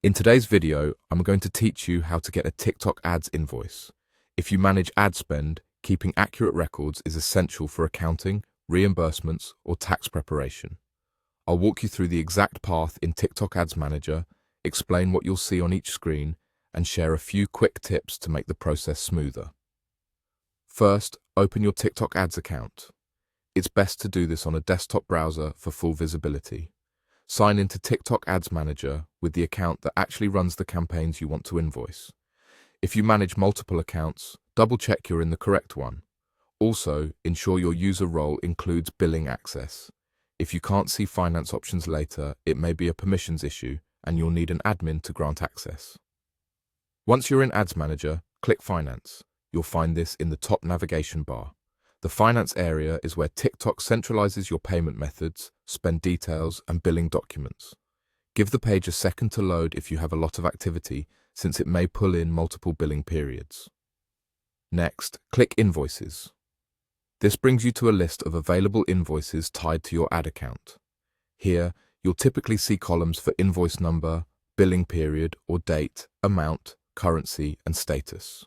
In today's video, I'm going to teach you how to get a TikTok ads invoice. If you manage ad spend, keeping accurate records is essential for accounting, reimbursements, or tax preparation. I'll walk you through the exact path in TikTok Ads Manager, explain what you'll see on each screen, and share a few quick tips to make the process smoother. First, open your TikTok Ads account. It's best to do this on a desktop browser for full visibility. Sign into TikTok Ads Manager with the account that actually runs the campaigns you want to invoice. If you manage multiple accounts, double-check you're in the correct one. Also, ensure your user role includes billing access. If you can't see finance options later, it may be a permissions issue, and you'll need an admin to grant access. Once you're in Ads Manager, click Finance. You'll find this in the top navigation bar. The finance area is where TikTok centralizes your payment methods, spend details, and billing documents. Give the page a second to load if you have a lot of activity, since it may pull in multiple billing periods. Next, click Invoices. This brings you to a list of available invoices tied to your ad account. Here, you'll typically see columns for invoice number, billing period or date, amount, currency, and status.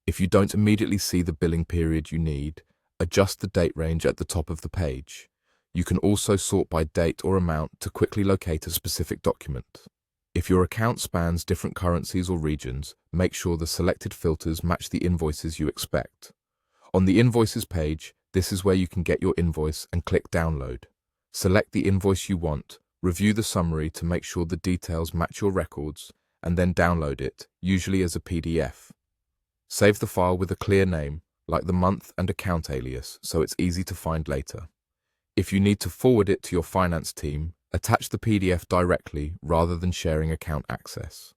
If you don't immediately see the billing period you need, adjust the date range at the top of the page. You can also sort by date or amount to quickly locate a specific document. If your account spans different currencies or regions, make sure the selected filters match the invoices you expect. On the Invoices page, this is where you can get your invoice and click Download. Select the invoice you want, review the summary to make sure the details match your records, and then download it, usually as a PDF. Save the file with a clear name, like the month and account alias, so it's easy to find later. If you need to forward it to your finance team, attach the PDF directly rather than sharing account access.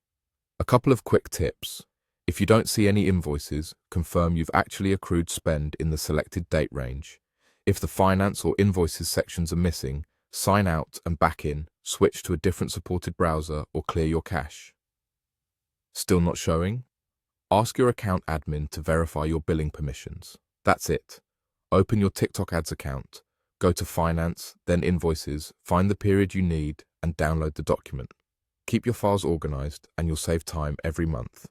A couple of quick tips. If you don't see any invoices, confirm you've actually accrued spend in the selected date range. If the finance or invoices sections are missing, sign out and back in, switch to a different supported browser, or clear your cache. Still not showing? Ask your account admin to verify your billing permissions. That's it. Open your TikTok Ads account, go to Finance, then Invoices, find the period you need, and download the document. Keep your files organized, and you'll save time every month.